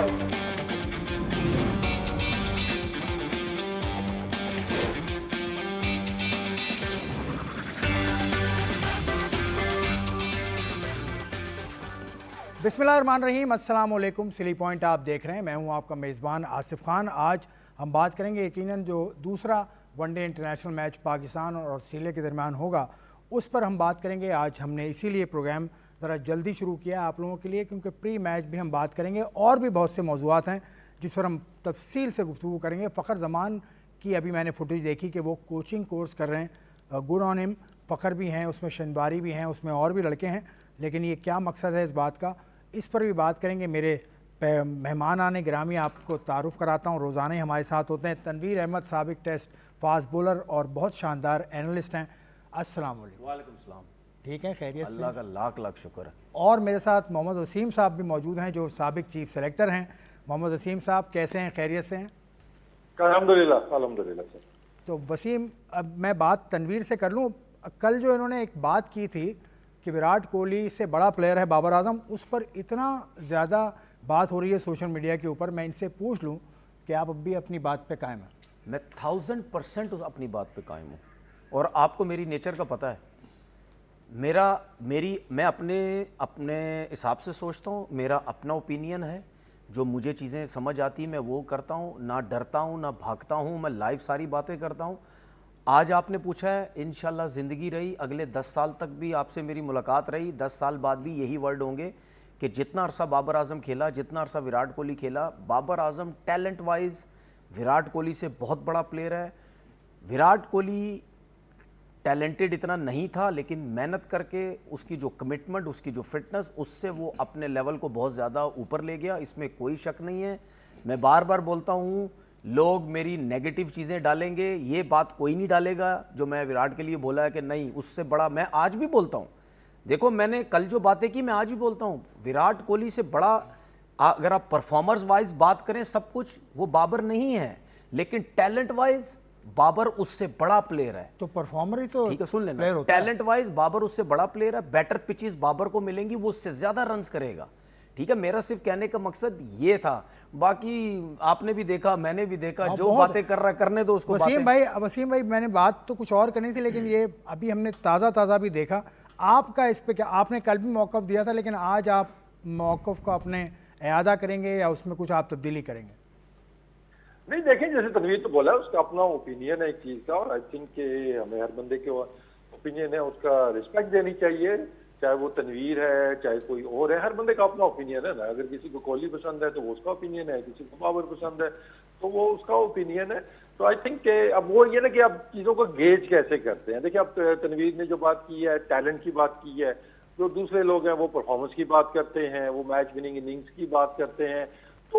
बिस्मिल्लाहिर्रहमानिर्रहीम, अस्सलाम वालेकुम। सिली पॉइंट आप देख रहे हैं, मैं हूं आपका मेज़बान आसिफ खान। आज हम बात करेंगे यकीनन जो दूसरा वनडे इंटरनेशनल मैच पाकिस्तान और ऑस्ट्रेलिया के दरमियान होगा, उस पर हम बात करेंगे। आज हमने इसीलिए प्रोग्राम ज़रा जल्दी शुरू किया आप लोगों के लिए, क्योंकि प्री मैच भी हम बात करेंगे और भी बहुत से मौज़ूआत हैं जिस पर हम तफसील से गुफ्तगू करेंगे। फ़खर ज़मान की अभी मैंने फुटेज देखी कि वो कोचिंग कोर्स कर रहे हैं, गुड ऑन हिम। फ़खर भी हैं उसमें, शनवारी भी हैं उसमें, और भी लड़के हैं, लेकिन ये क्या मकसद है इस बात का, इस पर भी बात करेंगे। मेरे मेहमान आने ग्रामी आपको तारुफ़ कराता हूँ, रोज़ाना ही हमारे साथ होते हैं। तनवीर अहमद साबिक टेस्ट फास्ट बॉलर और बहुत शानदार एनालिस्ट हैं। अस्सलाम वालेकुम। सलाम। ठीक है, खैरियत? अल्लाह का लाख लाख शुक्र है। और मेरे साथ मोहम्मद वसीम साहब भी मौजूद हैं जो साबिक चीफ सेलेक्टर हैं। मोहम्मद वसीम साहब कैसे हैं, खैरियत से हैं? अल्हम्दुलिल्लाह अल्हम्दुलिल्लाह सर। तो वसीम, अब मैं बात तनवीर से कर लूँ। कल जो इन्होंने एक बात की थी कि विराट कोहली से बड़ा प्लेयर है बाबर आजम, उस पर इतना ज़्यादा बात हो रही है सोशल मीडिया के ऊपर। मैं इनसे पूछ लूँ कि आप अब भी अपनी बात पे कायम हैं? मैं 1000% अपनी बात पे कायम हूँ, और आपको मेरी नेचर का पता है। मैं अपने हिसाब से सोचता हूँ, मेरा अपना ओपिनियन है, जो मुझे चीज़ें समझ आती मैं वो करता हूँ, ना डरता हूँ ना भागता हूँ, मैं लाइव सारी बातें करता हूँ। आज आपने पूछा है, इंशाल्लाह ज़िंदगी रही, अगले 10 साल तक भी आपसे मेरी मुलाकात रही, 10 साल बाद भी यही वर्ड होंगे कि जितना अरसा बाबर आजम खेला, जितना अरसा विराट कोहली खेला, बाबर आजम टैलेंट वाइज विराट कोहली से बहुत बड़ा प्लेयर है। विराट कोहली टैलेंटेड इतना नहीं था, लेकिन मेहनत करके उसकी जो कमिटमेंट, उसकी जो फिटनेस, उससे वो अपने लेवल को बहुत ज़्यादा ऊपर ले गया, इसमें कोई शक नहीं है। मैं बार बार बोलता हूँ, लोग मेरी नेगेटिव चीज़ें डालेंगे, ये बात कोई नहीं डालेगा जो मैं विराट के लिए बोला है कि नहीं उससे बड़ा। मैं आज भी बोलता हूँ, देखो मैंने कल जो बातें की मैं आज भी बोलता हूँ, विराट कोहली से बड़ा अगर आप परफॉर्मर्स वाइज बात करें सब कुछ, वो बाबर नहीं है, लेकिन टैलेंट वाइज बाबर उससे बड़ा प्लेयर है। तो परफॉर्मर ही तो ठीक है, सुन लेना, टैलेंट वाइज बाबर उससे बड़ा प्लेयर है। बेटर पिचेस बाबर को मिलेंगी, वो उससे ज्यादा रन्स करेगा। ठीक है, मेरा सिर्फ कहने का मकसद ये था। बाकी आपने भी देखा, मैंने भी देखा, जो बातें कर रहा करने दो उसको। वसीम भाई मैंने बात तो कुछ और करनी थी, लेकिन ये अभी हमने ताज़ा भी देखा। आपका इस पे क्या, आपने कल भी मौक़िफ़ दिया था, लेकिन आज आप मौक़िफ़ को अपने इयादा करेंगे या उसमें कुछ आप तब्दीली करेंगे? नहीं, देखें, जैसे तनवीर तो बोला, उसका अपना ओपिनियन है एक चीज का, और आई थिंक कि हमें हर बंदे के ओपिनियन है उसका रिस्पेक्ट देनी चाहिए, चाहे वो तनवीर है चाहे कोई और है। हर बंदे का अपना ओपिनियन है ना। अगर किसी को कोहली पसंद है तो वो उसका ओपिनियन है, किसी को बाबर पसंद है तो वो उसका ओपिनियन है। तो आई थिंक अब वो ये ना कि आप चीजों को गेज कैसे करते हैं। देखिए, अब तनवीर ने जो बात की है, टैलेंट की बात की है, जो दूसरे लोग हैं वो परफॉर्मेंस की बात करते हैं, वो मैच विनिंग इनिंग्स की बात करते हैं। तो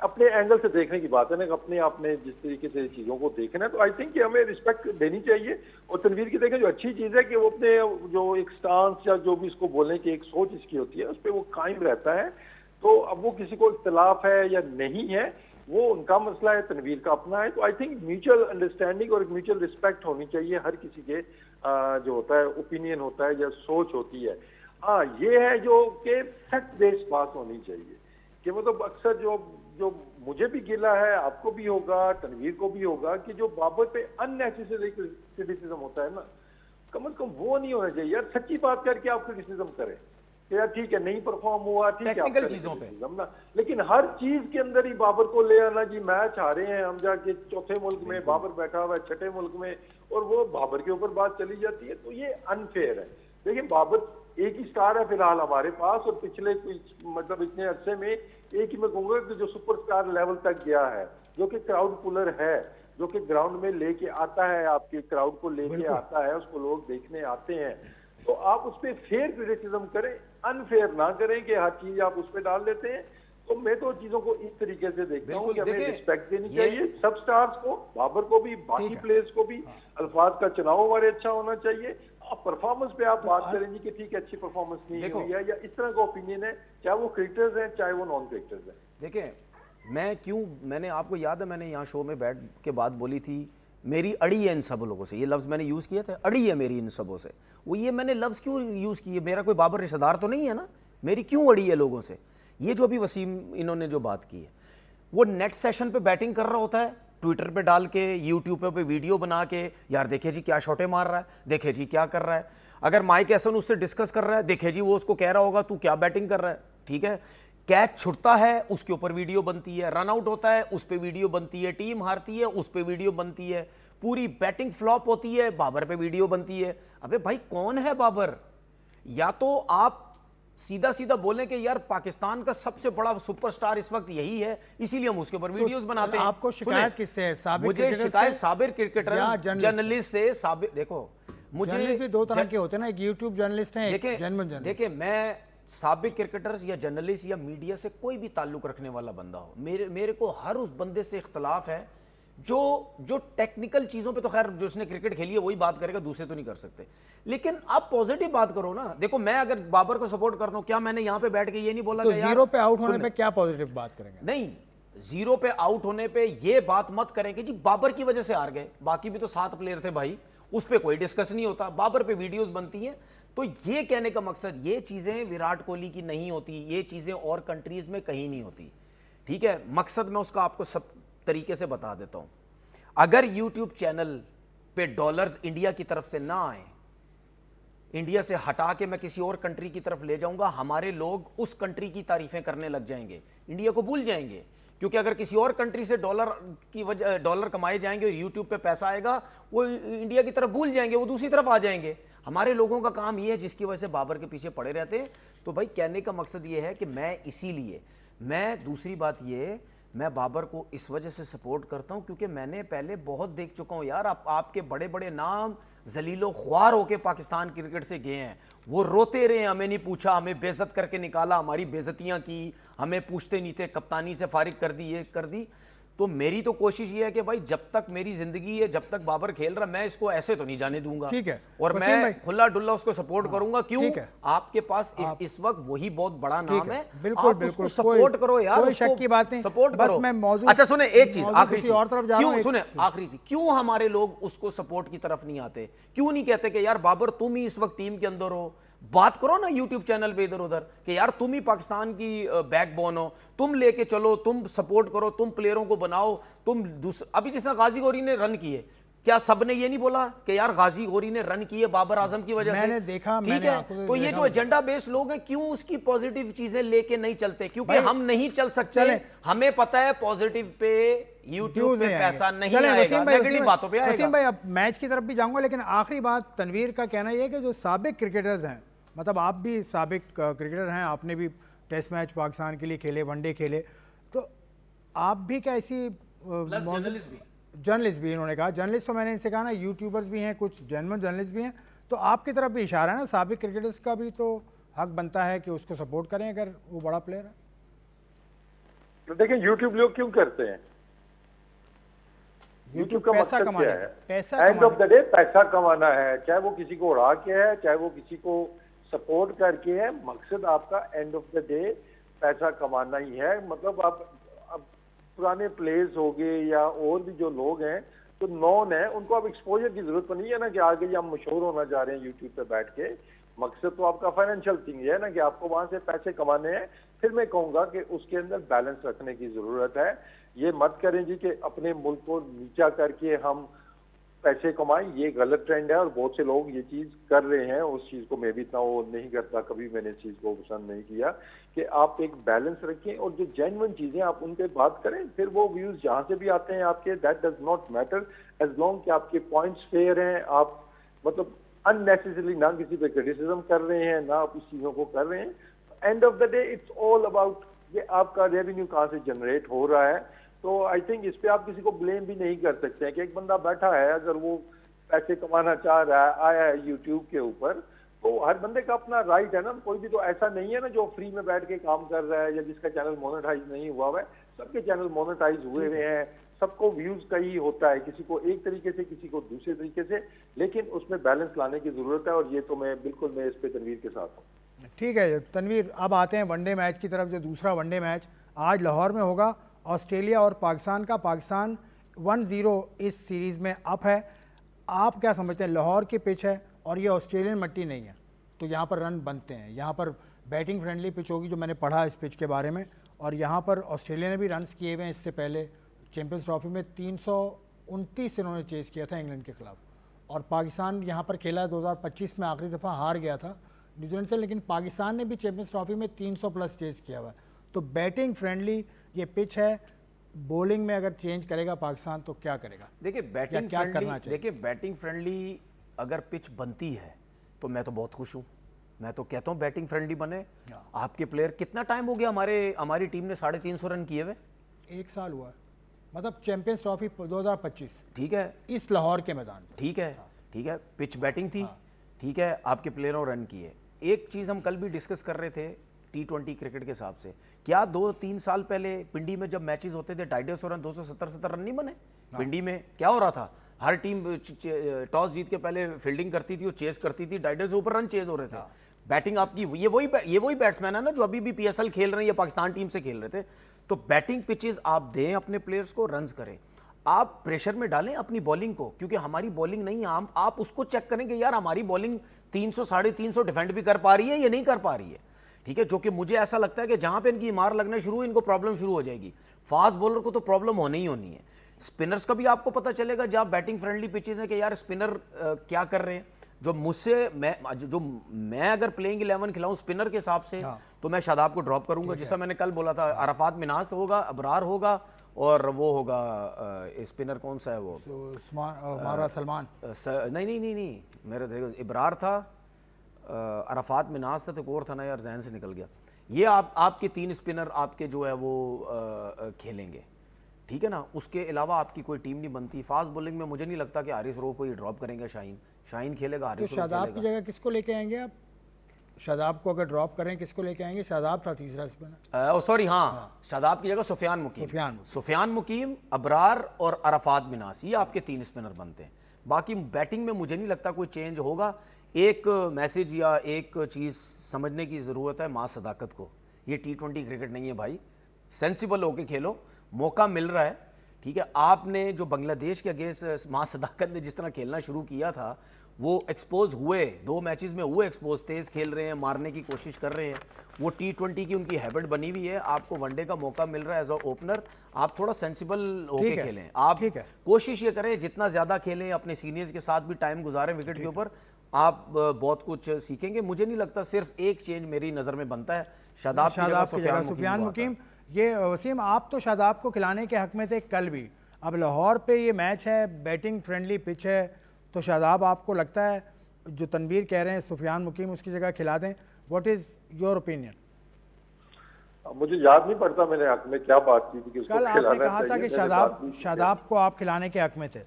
अपने एंगल से देखने की बात है ना, अपने आप में जिस तरीके से चीजों को देखना है, तो आई थिंक कि हमें रिस्पेक्ट देनी चाहिए। और तनवीर की देखें, जो अच्छी चीज है कि वो अपने जो एक स्टांस या जो भी इसको बोलने की एक सोच इसकी होती है, उस पर वो कायम रहता है। तो अब वो किसी को इख्तलाफ है या नहीं है, वो उनका मसला है, तनवीर का अपना है। तो आई थिंक म्यूचुअल अंडरस्टैंडिंग और म्यूचुअल रिस्पेक्ट होनी चाहिए हर किसी के जो होता है ओपिनियन होता है या सोच होती है। हाँ, ये है जो कि फैक्ट बेस्ड बात होनी चाहिए कि मतलब अक्सर जो मुझे भी गिला है, आपको भी होगा, तनवीर को भी होगा, कि जो बाबर पे अननेसेसरी क्रिटिसिज्म होता है ना, कम से कम वो नहीं होना चाहिए। यार सच्ची बात करके आप क्रिटिसिज्म करें कि यार ठीक है नहीं परफॉर्म हुआ, ठीक है टेक्निकल चीजों पे ना, लेकिन हर चीज के अंदर ही बाबर को ले आना। जी मैच हारे हैं हम, जाके चौथे मुल्क में बाबर बैठा हुआ है, छठे मुल्क में, और वो बाबर के ऊपर बात चली जाती है, तो ये अनफेयर है। देखिए, बाबर एक ही स्टार है फिलहाल हमारे पास, और पिछले मतलब इतने अरसे में एक ही मैं कहूंगा कि जो सुपरस्टार लेवल तक गया है, जो कि क्राउड पुलर है, जो कि ग्राउंड में लेके आता है, आपके क्राउड को लेके आता है, उसको लोग देखने आते हैं। तो आप उस पर फेयर क्रिटिसिज्म करें, अनफेयर ना करें कि हर चीज आप उस पर डाल देते हैं। तो मैं तो चीजों को इस तरीके से देखता हूँ कि हमें रिस्पेक्ट देनी चाहिए सब स्टार्स को, बाबर को भी, बाकी प्लेयर्स को भी। अल्फाज का चुनाव हमारे अच्छा होना चाहिए। परफॉर्मेंस पे आप बात करेंगे कि ठीक है अच्छी परफॉर्मेंस नहीं हुई है, या इस तरह का ओपिनियन है, चाहे वो क्रिकेटर्स हैं चाहे वो नॉन क्रिकेटर्स हैं। देखिए, मैंने आपको याद है, मैंने यहाँ शो में बैठ के बात बोली थी, मेरी अड़ी है इन सब लोगों से, ये लफ्ज़ मैंने यूज़ किया था, अड़ी है मेरी इन सबों से। वो ये मैंने लफ्ज़ क्यों यूज़ किए, मेरा कोई बाबर रिश्तेदार तो नहीं है ना, मेरी क्यों अड़ी है लोगों से? ये जो अभी वसीम इन्होंने जो बात की है, वो नेट सेशन पे बैटिंग कर रहा होता है, ट्विटर पे डाल के, यूट्यूब पे वीडियो बना के, यार देखिए जी क्या शॉटे मार रहा है, देखिए जी क्या कर रहा है। अगर माइक एसन उससे डिस्कस कर रहा है, देखिए जी वो उसको कह रहा होगा तू क्या बैटिंग कर रहा है, ठीक है। कैच छुटता है उसके ऊपर वीडियो बनती है, रन आउट होता है उस पर वीडियो बनती है, टीम हारती है उस पर वीडियो बनती है, पूरी बैटिंग फ्लॉप होती है बाबर पे वीडियो बनती है। अबे भाई कौन है बाबर? या तो आप सीधा सीधा बोलें कि यार पाकिस्तान का सबसे बड़ा सुपरस्टार इस वक्त यही है, इसीलिए हम उसके ऊपर वीडियोस बनाते हैं। आपको शिकायत किससे है? साबिक मुझे क्रिकेटर शिकायत से साबिर क्रिकेटर या जर्नलिस्ट से। साबिर देखो, मुझे जर्नलिस्ट भी दो तरह के होते हैं ना, एक यूट्यूब जर्नलिस्ट है, एक जेन्युइन जर्नलिस्ट। देखिए मैं साबिक क्रिकेटर्स या जर्नलिस्ट या मीडिया से कोई भी ताल्लुक रखने वाला बंदा हो, मेरे को हर उस बंदे से इख्तलाफ है जो टेक्निकल चीजों पे तो खैर जो उसने क्रिकेट खेली है वही बात करेगा, दूसरे तो नहीं कर सकते। लेकिन आप पॉजिटिव बात करो ना। देखो मैं अगर बाबर को सपोर्ट करता हूं, क्या मैंने यहां पे बैठ के ये नहीं बोला तो कि यार जीरो पे आउट होने पे क्या पॉजिटिव बात करेंगे? नहीं, जीरो पे आउट होने पे ये बात मत करें कि जी बाबर की वजह से हार गए, बाकी भी तो 7 प्लेयर थे भाई, उस पर कोई डिस्कस नहीं होता, बाबर पे वीडियोस बनती हैं। तो ये कहने का मकसद, ये चीजें विराट कोहली की नहीं होती, ये चीजें और कंट्रीज में कहीं नहीं होती, ठीक है। मकसद मैं उसका आपको सब तरीके से बता देता हूं। अगर यूट्यूब चैनल पे डॉलर्स इंडिया की तरफ से ना आए, इंडिया से हटा के मैं किसी और कंट्री की तरफ ले जाऊंगा, हमारे लोग उस कंट्री की तारीफें करने लग जाएंगे, इंडिया को भूल जाएंगे। क्योंकि अगर किसी और कंट्री से डॉलर कमाए जाएंगे और यूट्यूब पे पैसा आएगा, वो इंडिया की तरफ भूल जाएंगे, वो दूसरी तरफ आ जाएंगे। हमारे लोगों का काम ये है जिसकी वजह से बाबर के पीछे पड़े रहते हैं। तो भाई कहने का मकसद ये है कि मैं इसीलिए, मैं दूसरी बात ये, मैं बाबर को इस वजह से सपोर्ट करता हूं क्योंकि मैंने पहले बहुत देख चुका हूं यार, आपके बड़े बड़े नाम जलीलो ख्वार होके पाकिस्तान क्रिकेट से गए हैं, वो रोते रहे, हमें नहीं पूछा, हमें बेइज्जत करके निकाला, हमारी बेइज्जतियां की, हमें पूछते नहीं थे, कप्तानी से फारिग कर दी, ये कर दी। तो मेरी तो कोशिश ये है कि भाई जब तक मेरी जिंदगी है, जब तक बाबर खेल रहा, मैं इसको ऐसे तो नहीं जाने दूंगा, ठीक है। और मैं खुला डुल्ला उसको सपोर्ट करूंगा। क्यों? आपके पास इस वक्त वही बहुत बड़ा नाम है, बिल्कुल बिल्कुल सपोर्ट करो यार, कोई शक की बात नहीं, सपोर्ट करो। मैं मौजूद, अच्छा सुने एक चीज, आखिरी चीज, और तरफ जा रहा हूं, सुने आखिरी चीज, क्यों हमारे लोग उसको सपोर्ट की तरफ नहीं आते? क्यों नहीं कहते कि यार बाबर तुम ही इस वक्त टीम के अंदर हो, बात करो ना यूट्यूब चैनल पे इधर उधर कि यार तुम ही पाकिस्तान की बैकबोन हो, तुम लेके चलो, तुम सपोर्ट करो, तुम प्लेयरों को बनाओ, तुम अभी जिसने गाजी गौरी ने रन किए, क्या सबने ये नहीं बोला कि यार गाजी गौरी ने रन किए बाबर आजम की वजह से? मैंने देखा, ठीक है। तो ये जो एजेंडा बेस्ड लोग हैं, क्यों उसकी पॉजिटिव चीजें लेके नहीं चलते? क्योंकि हम नहीं चल सकते, हमें पता है पॉजिटिव पे यूट्यूब पे पैसा नहीं आएगा, नेगेटिव बातों पे आएगा। वसीम भाई अब मैच की तरफ भी जाऊंगा, लेकिन आखिरी बात तनवीर का कहना यह है कि जो साबिक क्रिकेटर्स हैं, मतलब आप भी साबिक क्रिकेटर हैं, आपने भी टेस्ट मैच पाकिस्तान के लिए खेले, वनडे खेले, तो आप भी क्या ऐसी जर्नलिस्ट भी इन्होंने कहा, जर्नलिस्ट तो मैंने इनसे कहा ना, यूट्यूबर्स भी हैं, कुछ जेन्युइन जर्नलिस्ट भी हैं, तो आपकी तरफ भी इशारा है ना, साबिक क्रिकेटर्स का भी तो हक बनता है कि उसको सपोर्ट करें अगर वो बड़ा प्लेयर है। तो देखिए यूट्यूब लोग क्यों करते हैं? यूट्यूब का पैसा मकसद कमाना क्या है, है? पैसा एंड ऑफ द डे पैसा कमाना है, चाहे वो किसी को उड़ा के है, चाहे वो किसी को सपोर्ट करके है, मकसद आपका एंड ऑफ द डे पैसा कमाना ही है। मतलब अब पुराने प्लेयर्स हो गए या और भी जो लोग हैं तो नॉन है, उनको अब एक्सपोजर की जरूरत तो नहीं है ना कि आगे हम मशहूर होना चाह रहे हैं यूट्यूब पे बैठ के। मकसद तो आपका फाइनेंशियल थिंग है ना कि आपको वहां से पैसे कमाने हैं। फिर मैं कहूंगा कि उसके अंदर बैलेंस रखने की जरूरत है। ये मत करें जी कि अपने मुल्क को नीचा करके हम पैसे कमाएं, ये गलत ट्रेंड है और बहुत से लोग ये चीज कर रहे हैं। उस चीज को मैं भी इतना वो नहीं करता, कभी मैंने इस चीज को पसंद नहीं किया कि आप एक बैलेंस रखें और जो जेन्युइन चीजें आप उन पे बात करें। फिर वो व्यूज जहां से भी आते हैं आपके, that does not matter as long कि आपके पॉइंट्स फेयर हैं, आप मतलब अननेसेसरली ना किसी पे क्रिटिसिज्म कर रहे हैं, ना आप इस चीजों को कर रहे हैं। End of the day it's all about ये आपका रेवेन्यू कहाँ से जनरेट हो रहा है। तो आई थिंक इस पे आप किसी को ब्लेम भी नहीं कर सकते हैं कि एक बंदा बैठा है, अगर वो पैसे कमाना चाह रहा है, आया है यूट्यूब के ऊपर, तो हर बंदे का अपना राइट है ना। कोई भी तो ऐसा नहीं है ना जो फ्री में बैठ के काम कर रहा है या जिसका चैनल मोनेटाइज नहीं हुआ है। सबके चैनल मोनेटाइज हुए हुए हैं, सबको व्यूज का ही होता है, किसी को एक तरीके से, किसी को दूसरे तरीके से, लेकिन उसमें बैलेंस लाने की जरूरत है। और ये तो मैं बिल्कुल मैं इस पे तनवीर के साथ हूँ। ठीक है तनवीर, अब आते हैं वनडे मैच की तरफ। जो दूसरा वनडे मैच आज लाहौर में होगा, ऑस्ट्रेलिया और पाकिस्तान का। पाकिस्तान 1-0 इस सीरीज़ में अप है। आप क्या समझते हैं, लाहौर की पिच है और ये ऑस्ट्रेलियन मिट्टी नहीं है, तो यहाँ पर रन बनते हैं, यहाँ पर बैटिंग फ्रेंडली पिच होगी, जो मैंने पढ़ा इस पिच के बारे में। और यहाँ पर ऑस्ट्रेलिया ने भी रन्स किए हुए हैं इससे पहले, चैंपियंस ट्रॉफी में 329 इन्होंने चेस किया था इंग्लैंड के खिलाफ। और पाकिस्तान यहाँ पर खेला 2025 में, आखिरी दफ़ा हार गया था न्यूजीलैंड से, लेकिन पाकिस्तान ने भी चैंपियंस ट्रॉफी में 300 प्लस चेस किया हुआ है। तो बैटिंग फ्रेंडली ये पिच है। बॉलिंग में अगर चेंज करेगा पाकिस्तान तो क्या करेगा? देखिए बैटिंग क्या करना फ्रेंडली, चाहिए? देखिए बैटिंग फ्रेंडली अगर पिच बनती है तो मैं तो बहुत खुश हूँ। मैं तो कहता हूँ बैटिंग फ्रेंडली बने। आपके प्लेयर, कितना टाइम हो गया हमारी टीम ने 350 रन किए हुए? 1 साल हुआ है, मतलब चैंपियंस ट्रॉफी 2025, ठीक है, इस लाहौर के मैदान में। ठीक है, ठीक है, पिच बैटिंग थी, ठीक है, आपके प्लेयरों रन किए। एक चीज़ हम कल भी डिस्कस कर रहे थे T20 क्रिकेट के हिसाब से, क्या 2-3 साल पहले पिंडी में जब मैचेस होते थे 250 रन, 270 रन नहीं बने पिंडी में? क्या हो रहा था? हर टीम टॉस जीत के पहले फील्डिंग करती थी और चेस करती थी, 250 से ऊपर रन चेज हो रहे थे। बैटिंग आपकी, ये वही बैट्समैन है ना जो अभी भी PSL खेल रहे हैं या पाकिस्तान टीम से खेल रहे थे। तो बैटिंग पिचेस आप दें अपने प्लेयर्स को, रन्स करें, आप प्रेशर में डालें अपनी बॉलिंग को, क्योंकि हमारी बॉलिंग नहीं है। आप उसको चेक करेंगे, यार हमारी बॉलिंग 300 350 डिफेंड भी कर पा रही है या नहीं कर पा रही है, ठीक है। जो कि मुझे ऐसा लगता है कि जहां पे इनकी मार लगना शुरू हुई, इनको प्रॉब्लम शुरू हो जाएगी। फास्ट बॉलर को तो प्रॉब्लम होनी ही होनी है। स्पिनर्स का भी आपको पता चलेगा जहां बैटिंग फ्रेंडली पिचेस है कि यार स्पिनर क्या कर रहे हैं। जो मैं अगर प्लेइंग 11 खिलाऊं स्पिनर के हिसाब से, तो मैं शादाब को ड्रॉप करूंगा, जिसका मैंने कल बोला था। अरफात मिनास होगा, अबरार होगा, और वो होगा स्पिनर कौन सा है वो, हमारा सलमान। नहीं, मेरे देखो इबरार था, अरफात मिनास था, तो एक और था ना यार, जहन से निकल गया। ये आपके 3 स्पिनर आपके जो है वो खेलेंगे, ठीक है ना। उसके अलावा आपकी कोई टीम नहीं बनती। फास्ट बॉलिंग में मुझे नहीं लगता कि हारिस रऊफ को ये ड्रॉप करेंगे। शाहीन खेलेगा, तो हारिस रऊफ शादाब की खेलेगा। जगह किसको लेके आएंगे आप? शादाब को अगर ड्रॉप करें किसको लेके आएंगे? शादाब था तीसरा स्पिनर। सॉरी, हाँ, शादाब की जगह सुफियान मुकीम, अबरार और अरफात मिनास, ये आपके 3 स्पिनर बनते हैं। बाकी बैटिंग में मुझे नहीं लगता कोई चेंज होगा। एक मैसेज या एक चीज़ समझने की ज़रूरत है, माँ सदाकत को। ये T20 क्रिकेट नहीं है भाई, सेंसिबल होके खेलो, मौका मिल रहा है, ठीक है। आपने जो बांग्लादेश के अगेंस्ट माँ सदाकत ने जिस तरह खेलना शुरू किया था, वो एक्सपोज हुए, 2 मैचेस में हुए एक्सपोज, तेज खेल रहे हैं, मारने की कोशिश कर रहे हैं। वो T20 की उनकी हैबिट बनी हुई है। आपको वनडे का मौका मिल रहा है एज अ ओपनर, आप थोड़ा सेंसिबल होके खेलें। आप कोशिश ये करें जितना ज़्यादा खेलें, अपने सीनियर्स के साथ भी टाइम गुजारें विकेट के ऊपर, आप बहुत कुछ सीखेंगे। मुझे नहीं लगता, सिर्फ एक चेंज मेरी नज़र में बनता है, शादाब की जगह सुफियान मुकीम। ये वसीम, आप तो शादाब को खिलाने के हक में थे कल भी। अब लाहौर पे ये मैच है, बैटिंग फ्रेंडली पिच है, तो शादाब आपको लगता है जो तनवीर कह रहे हैं सुफियान मुकीम उसकी जगह खिला दें? What is your opinion? मुझे याद नहीं पड़ता मैंने हक में क्या बात की थी कि उसको कल आपने कहा था कि शादाब को आप खिलाने के हक में थे।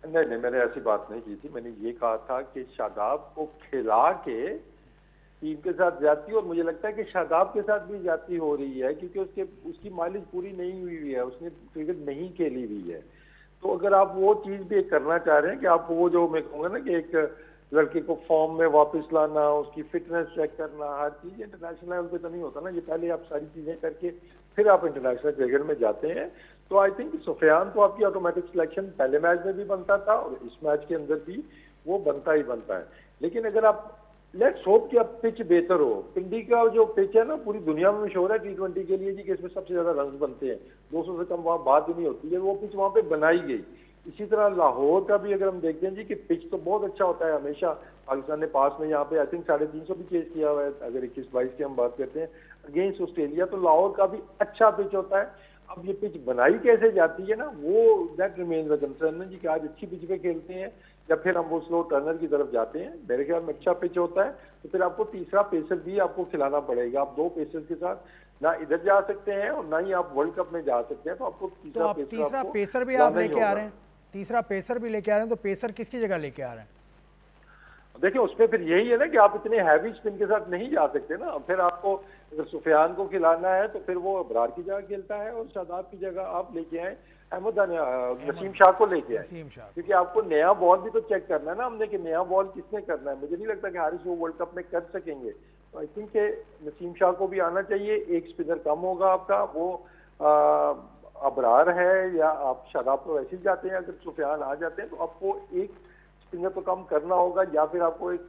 नहीं, मैंने ऐसी बात नहीं की थी। मैंने ये कहा था कि शादाब को खिला के टीम के साथ ज्यादती, और मुझे लगता है कि शादाब के साथ भी ज्यादती हो रही है, क्योंकि उसकी माइलेज पूरी नहीं हुई है, उसने क्रिकेट नहीं खेली हुई है। तो अगर आप वो चीज भी करना चाह रहे हैं कि आप वो, जो मैं कहूँगा ना कि एक लड़के को फॉर्म में वापस लाना, उसकी फिटनेस चेक करना, हर चीज इंटरनेशनल लेवल पे तो नहीं होता ना। ये पहले आप सारी चीजें करके फिर आप इंटरनेशनल क्रिकेट में जाते हैं। तो आई थिंक सुफियान तो आपकी ऑटोमेटिक सिलेक्शन पहले मैच में भी बनता था और इस मैच के अंदर भी वो बनता ही बनता है। लेकिन अगर आप लेट्स होप कि अब पिच बेहतर हो। पिंडी का जो पिच है ना, पूरी दुनिया में मशहूर है T20 के लिए जी कि इसमें सबसे ज्यादा रन बनते हैं, 200 से कम वहाँ बात ही नहीं होती है। वो पिच वहाँ पे बनाई गई। इसी तरह लाहौर का भी अगर हम देखते हैं जी कि पिच तो बहुत अच्छा होता है हमेशा। पाकिस्तान ने पास में यहाँ पे आई थिंक 350 भी चेज किया हुआ है, अगर 21-22 की हम बात करते हैं अगेंस्ट ऑस्ट्रेलिया, तो लाहौर का भी अच्छा पिच होता है। अब ये पिच बनाई कैसे जाती है ना, वो दैट रिमेन्स द कंसर्न है जी कि आज अच्छी पिच पे खेलते हैं या फिर हम वो स्लो टर्नर की तरफ जाते हैं। मेरे ख्याल में अच्छा पिच होता है तो फिर आपको तीसरा पेसर भी आपको खिलाना पड़ेगा। आप 2 पेसर के साथ ना इधर जा सकते हैं और ना ही आप वर्ल्ड कप में जा सकते हैं। तो आपको तीसरा पेसर भी आप लेके आ रहे हैं, तीसरा पेसर भी लेके आ रहे हैं, तो पेसर किसकी जगह लेके आ रहे हैं? देखिए उसमें फिर यही है ना कि आप इतने हैवी स्पिन के साथ नहीं जा सकते ना। फिर आपको अगर सुफियान को खिलाना है तो फिर वो अबरार की जगह खेलता है और शादाब की जगह आप लेके आए नसीम शाह को लेके आए, क्योंकि आपको नया बॉल भी तो चेक करना है ना हमने कि नया बॉल किसने करना है। मुझे नहीं लगता कि हारिस वो वर्ल्ड कप में कर सकेंगे। तो आई थिंक नसीम शाह को भी आना चाहिए। एक स्पिनर कम होगा आपका, वो अबरार है या आप शादाब तो वैसे ही जाते हैं। अगर सुफियान आ जाते हैं तो आपको एक स्पिनर तो कम करना होगा, या फिर आपको एक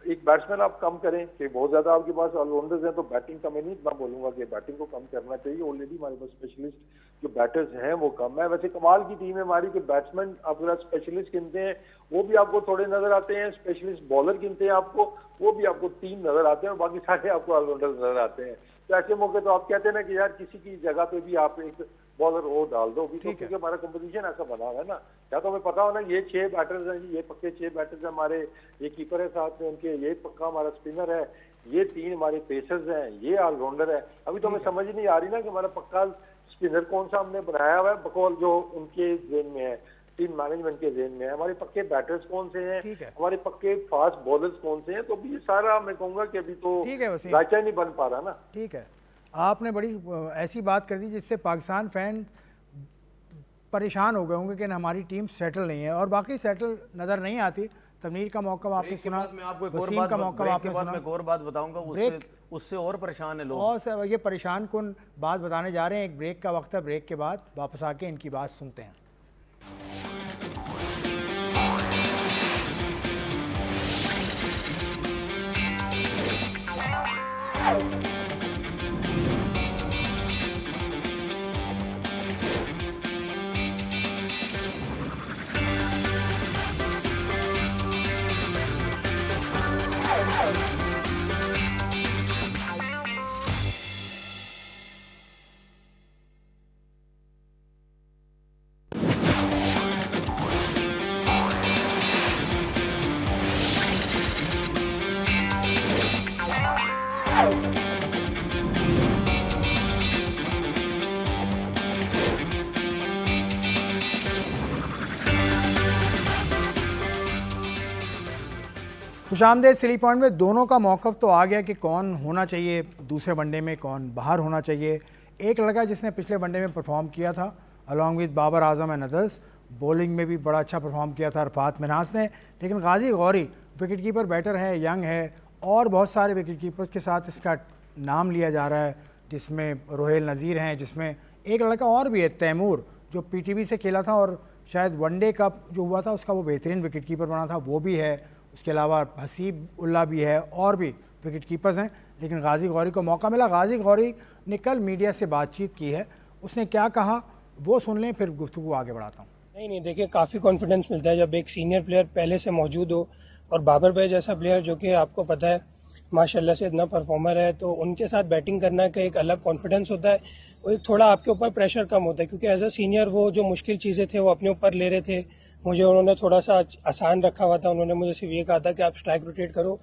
एक बैट्समैन आप कम करें कि बहुत ज्यादा आपके पास ऑलराउंडर्स हैं, तो बैटिंग का मैं नहीं इतना बोलूंगा कि बैटिंग को कम करना चाहिए। ऑलरेडी हमारे पास स्पेशलिस्ट जो बैटर्स हैं वो कम है। वैसे कमाल की टीम है हमारी कि बैट्समैन आप अगर स्पेशलिस्ट गिनते हैं वो भी आपको थोड़े नजर आते हैं, स्पेशलिस्ट बॉलर गिनते हैं आपको वो भी आपको 3 नजर आते हैं, और बाकी सारे आपको ऑलराउंडर्स नजर आते हैं। तो ऐसे मौके तो आप कहते हैं ना कि यार किसी की जगह पे भी आप एक बॉलर और डाल दो भी, तो क्योंकि हमारा कंपटीशन ऐसा बना हुआ है ना, या तो हमें पता हो ना ये 6 बैटर्स हैं, ये पक्के 6 बैटर्स हैं हमारे, ये कीपर है साथ में उनके, ये पक्का हमारा स्पिनर है, ये 3 हमारे पेसर्स हैं, ये ऑलराउंडर है। अभी तो हमें समझ नहीं आ रही ना कि हमारा पक्का स्पिनर कौन सा हमने बनाया हुआ है, बकौल जो उनके जेन में है, टीम मैनेजमेंट के जेन में है। हमारे पक्के बैटर्स कौन से हैं, हमारे पक्के फास्ट बॉलर्स कौन से हैं, तो अभी ये सारा मैं कहूंगा कि अभी तो ढांचा नहीं बन पा रहा ना। ठीक है, आपने बड़ी ऐसी बात कर दी जिससे पाकिस्तान फैन परेशान हो गए होंगे कि हमारी टीम सेटल नहीं है, और बाकी सेटल नज़र नहीं आती। तनवीर का मौका आपने सुना, वसीम का मौका आपने सुना, मैं एक और बात बताऊंगा, उससे और परेशान है लोग, और ये परेशान कुन बात बताने जा रहे हैं। एक ब्रेक का वक्त है, ब्रेक के बाद वापस आके इनकी बात सुनते हैं। खुशामदेद। सिली पॉइंट में दोनों का मौक़िफ़ तो आ गया कि कौन होना चाहिए दूसरे वनडे में, कौन बाहर होना चाहिए। एक लड़का जिसने पिछले वनडे में परफॉर्म किया था along with Babar Azam and others, bowling में भी बड़ा अच्छा परफॉर्म किया था अरफात मिन्हास ने, लेकिन गाजी गौरी विकेट कीपर बैटर है, यंग है, और बहुत सारे विकेट कीपर्स के साथ इसका नाम लिया जा रहा है, जिसमें रोहेल नज़ीर हैं, जिसमें एक लड़का और भी है तैमूर जो PTB से खेला था और शायद वनडे कप जो हुआ था उसका वो बेहतरीन विकेट कीपर बना था, वो भी है। उसके अलावा हसीब उल्ला भी है, और भी विकेट कीपर्स हैं, लेकिन गाजी गौरी को मौका मिला। गाजी गौरी ने कल मीडिया से बातचीत की है, उसने क्या कहा वो सुन लें, फिर गुफ्तगू आगे बढ़ाता हूँ। नहीं देखिए, काफ़ी कॉन्फिडेंस मिलता है जब एक सीनियर प्लेयर पहले से मौजूद हो, और बाबर भाई जैसा प्लेयर जो कि आपको पता है माशाल्लाह से इतना परफॉर्मर है, तो उनके साथ बैटिंग करना का एक अलग कॉन्फिडेंस होता है, और एक थोड़ा आपके ऊपर प्रेशर कम होता है, क्योंकि एज अ सीनियर वो जो मुश्किल चीज़ें थे वो अपने ऊपर ले रहे थे। मुझे उन्होंने थोड़ा सा आसान रखा हुआ था, उन्होंने मुझे सिर्फ ये कहा था कि आप स्ट्राइक रोटेट करो,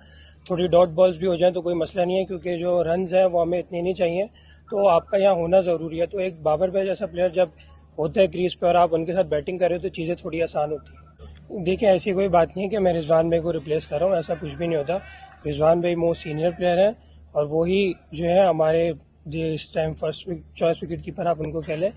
थोड़ी डॉट बॉल्स भी हो जाए तो कोई मसला नहीं है, क्योंकि जो रन्स हैं वो हमें इतने नहीं चाहिए, तो आपका यहाँ होना ज़रूरी है। तो एक बाबर भाई जैसा प्लेयर जब होता है क्रीज पे और आप उनके साथ बैटिंग कर रहे हो तो चीज़ें थोड़ी आसान होती है। देखिए, ऐसी कोई बात नहीं है कि मैं रिजवान भाई को रिप्लेस कर रहा हूँ, ऐसा कुछ भी नहीं होता। रिजवान भाई मोस्ट सीनियर प्लेयर हैं, और वही जो है हमारे इस time first choice wicket keeper आप उनको कह लें।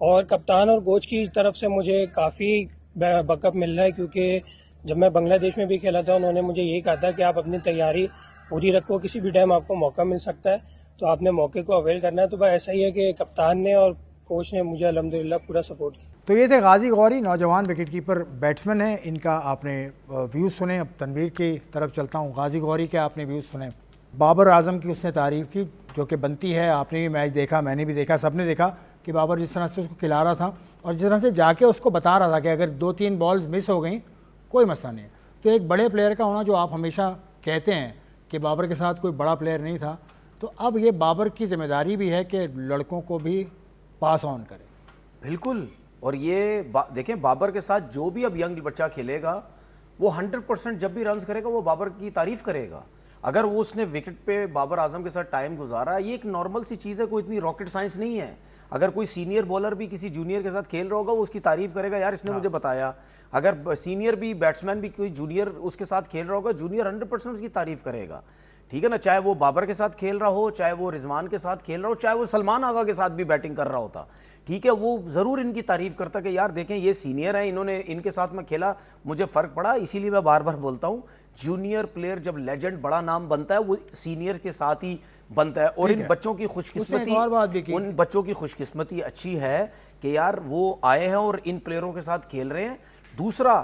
और कप्तान और कोच की तरफ से मुझे काफ़ी बैकअप मिल रहा है, क्योंकि जब मैं बांग्लादेश में भी खेला था उन्होंने मुझे यही कहा था कि आप अपनी तैयारी पूरी रखो, किसी भी टाइम आपको मौका मिल सकता है, तो आपने मौके को अवेल करना है। तो बस ऐसा ही है कि कप्तान ने और कोच ने मुझे अल्हम्दुलिल्लाह पूरा सपोर्ट किया। तो ये थे गाजी गौरी, नौजवान विकेट कीपर बैट्समैन हैं, इनका आपने व्यूज़ सुने। अब तनवीर की तरफ चलता हूँ। गाजी गौरी के आपने व्यूज़ सुने, बाबर आजम की उसने तारीफ़ की जो कि बनती है। आपने भी मैच देखा, मैंने भी देखा, सबने देखा कि बाबर जिस तरह से उसको खिला रहा था और जिस तरह से जाके उसको बता रहा था कि अगर 2-3 बॉल्स मिस हो गई कोई मसला नहीं है। तो एक बड़े प्लेयर का होना, जो आप हमेशा कहते हैं कि बाबर के साथ कोई बड़ा प्लेयर नहीं था, तो अब ये बाबर की जिम्मेदारी भी है कि लड़कों को भी पास ऑन करे। बिल्कुल। और ये देखें, बाबर के साथ जो भी अब यंग बच्चा खेलेगा वो 100% जब भी रन्स करेगा वो बाबर की तारीफ करेगा। अगर वो उसने विकेट पे बाबर आजम के साथ टाइम गुजारा, ये एक नॉर्मल सी चीज़ है, कोई इतनी रॉकेट साइंस नहीं है। अगर कोई सीनियर बॉलर भी किसी जूनियर के साथ खेल रहा होगा वो उसकी तारीफ करेगा, यार इसने मुझे बताया। अगर सीनियर भी बैट्समैन भी कोई जूनियर उसके साथ खेल रहा होगा, जूनियर 100% उसकी तारीफ करेगा, ठीक है ना। चाहे वो बाबर के साथ खेल रहा हो, चाहे वो रिजवान के साथ खेल रहा हो, चाहे वो सलमान आगा के साथ भी बैटिंग कर रहा होता, ठीक है, वो ज़रूर इनकी तारीफ करता कि यार देखें ये सीनियर है, इन्होंने इनके साथ में खेला, मुझे फ़र्क पड़ा। इसीलिए मैं बार बार बोलता हूँ, जूनियर प्लेयर जब लेजेंड बड़ा नाम बनता है वो सीनियर के साथ ही बनता है। और इन बच्चों की खुशकिस्मती, उन बच्चों की खुशकिस्मती अच्छी है कि यार वो आए हैं और इन प्लेयरों के साथ खेल रहे हैं। दूसरा,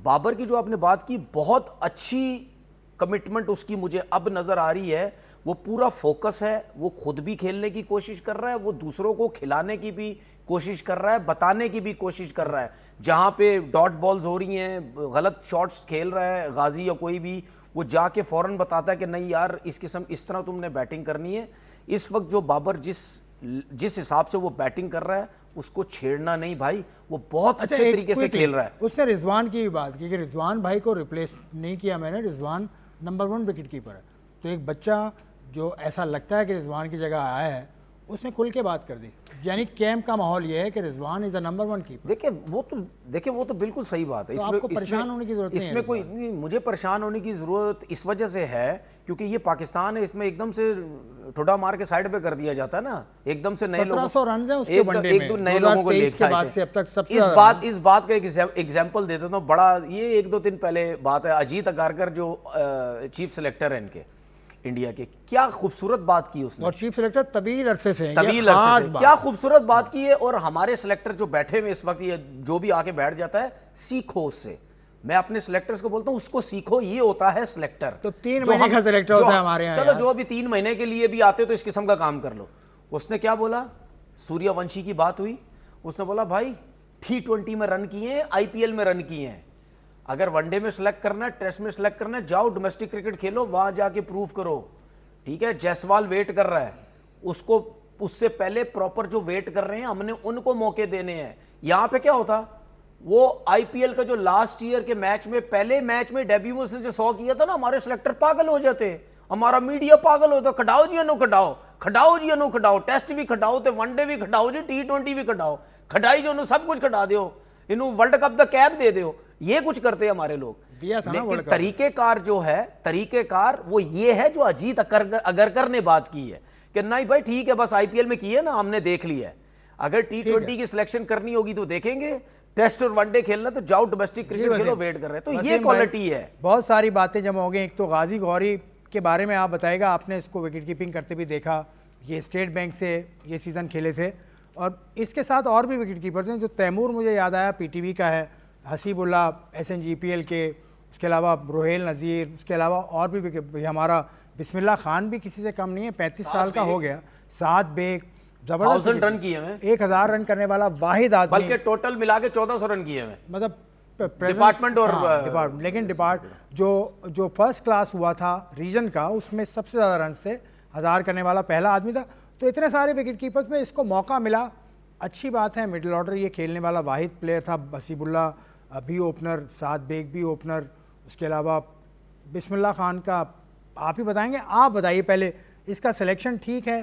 बाबर की जो आपने बात की, बहुत अच्छी कमिटमेंट उसकी मुझे अब नजर आ रही है। वो पूरा फोकस है, वो खुद भी खेलने की कोशिश कर रहा है, वो दूसरों को खिलाने की भी कोशिश कर रहा है, बताने की भी कोशिश कर रहा है। जहां पे डॉट बॉल्स हो रही हैं, गलत शॉट्स खेल रहा है गाजी या कोई भी, वो जाके फौरन बताता है कि नहीं यार इस किस्म इस तरह तुमने बैटिंग करनी है। इस वक्त जो बाबर जिस हिसाब से वो बैटिंग कर रहा है उसको छेड़ना नहीं भाई, वो बहुत अच्छे तरीके से खेल रहा है। उसने रिजवान की भी बात की कि रिजवान भाई को रिप्लेस नहीं किया मैंने, रिजवान नंबर 1 विकेट कीपर है। तो एक बच्चा जो ऐसा लगता है कि रिजवान की जगह आया है, उसने खुल के बात कर दी। यानी कैंप का माहौल ये है कि Rizwan is the number 1 keeper. देखिए वो तो बिल्कुल सही बात है। तो आपको परेशान होने की जरूरत नहीं है। इसमें कोई नहीं, मुझे परेशान होने की जरूरत इस वजह से है क्योंकि ये पाकिस्तान है, इसमें एकदम से ठोडा मार के साइड पे कर दिया जाता है ना, एकदम से नए लोगों 1700 रन है उसके वनडे में, एक दो नए लोगों को लेके आए थे। अब तक सबसे इस बात का एक एग्जांपल दे देता हूं बड़ा। ये 1-2 दिन पहले बात है, अजीत अगारकर जो चीफ सेलेक्टर है इनके इंडिया के, क्या खूबसूरत बात की उसने। और चीफ सेलेक्टर तवील अरसे से क्या खूबसूरत बात की है। और हमारे सिलेक्टर जो बैठे हुए इस वक्त, ये जो भी आके बैठ जाता है, सीखो उससे। मैं अपने सिलेक्टर्स को बोलता हूं उसको सीखो, ये होता है सिलेक्टर। तो 3 महीने का सिलेक्टर होता है हमारे यहाँ। चलो जो अभी 3 महीने के लिए भी आते तो इस किस्म का काम कर लो। उसने क्या बोला, सूर्यवंशी की बात हुई, उसने बोला भाई T20 में रन किए हैं, IPL में रन किए हैं, अगर वनडे में सिलेक्ट करना है, टेस्ट में सिलेक्ट करना है, जाओ डोमेस्टिक क्रिकेट खेलो, वहां जाके प्रूव करो। ठीक है, जायसवाल वेट कर रहा है, उसको उससे पहले प्रॉपर जो वेट कर रहे हैं हमने उनको मौके देने हैं। यहां पे क्या होता, वो IPL का जो लास्ट ईयर के मैच में, पहले मैच में डेब्यू में उसने जो 100 किया था ना, हमारे सिलेक्टर पागल हो जाते, हमारा मीडिया पागल होता, खटाओ जी अनु खटाओ, खटाओ जी अनु खटाओ, टेस्ट भी खटाओ तो वनडे भी खटाओ जी, T20 भी खटाओ, खटाई जो सब कुछ खटा दो, इन्हों वर्ल्ड कप द कैप दे दो। ये कुछ करते हैं हमारे लोग। दिया था ना लेकिन तरीकेकार जो है, तरीकेकार वो ये है जो अजीत अगरकर ने बात की है कि नहीं भाई ठीक है, बस IPL में किए ना, हमने देख लिया है, अगर T20 की सिलेक्शन करनी होगी तो देखेंगे, टेस्ट और वनडे खेलना तो जाओ डोमेस्टिक क्रिकेट खेलो, वेट कर रहे हैं। तो ये क्वालिटी है। बहुत सारी बातें जमा हो गई। एक तो गाजी गौरी के बारे में आप बताएगा, आपने इसको विकेट कीपिंग करते भी देखा, ये स्टेट बैंक से ये सीज़न खेले थे, और इसके साथ और भी विकेट कीपर्स हैं। जो तैमूर मुझे याद आया PTV का है, हसीबुल्ला SNGPL के, उसके अलावा रोहेल नज़ीर, उसके अलावा और भी हमारा बिस्मिल्ला खान भी किसी से कम नहीं है, 35 साल का हो गया। साद बेग जबरदस्त 1000 रन किए हैं, 1000 रन करने वाला वाहिद आदमी, बल्कि टोटल मिला के 1400 रन किए हैं, मतलब डिपार्टमेंट और डिपार्टमेंट। लेकिन जो फर्स्ट क्लास हुआ था रीजन का, उसमें सबसे ज़्यादा रन से 1000 करने वाला पहला आदमी था। तो इतने सारे विकेट कीपर्स में इसको मौका मिला, अच्छी बात है। मिडिल ऑर्डर ये खेलने वाला वाहिद प्लेयर था। हसीबुल्ला भी ओपनर, साद बेग भी ओपनर, उसके अलावा बिस्मिल्ला खान का आप ही बताएंगे। आप बताइए पहले, इसका सिलेक्शन ठीक है?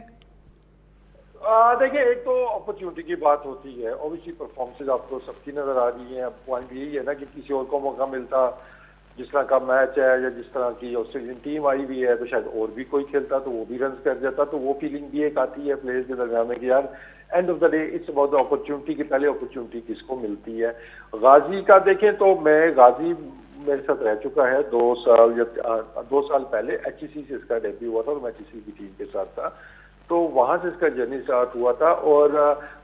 देखिए, एक तो अपॉर्चुनिटी की बात होती है, ऑब्वियसली परफॉर्मेंसेज आपको सबकी नजर आ रही है। अब पॉइंट यही है ना कि किसी और को मौका मिलता, जिस तरह का मैच है या जिस तरह की ऑस्ट्रेलियन टीम आई हुई है, तो शायद और भी कोई खेलता तो वो भी रन कर जाता। तो वो फीलिंग भी एक आती है प्लेयर्स के दरमियान में कि यार end of the day it's about the opportunity की पहले अपॉर्चुनिटी किसको मिलती है। गाजी का देखें तो गाजी मेरे साथ रह चुका है 2 साल पहले HEC से इसका डेब्यू हुआ था और मैं HEC की टीम के साथ था, तो वहां से इसका जर्नी स्टार्ट हुआ था। और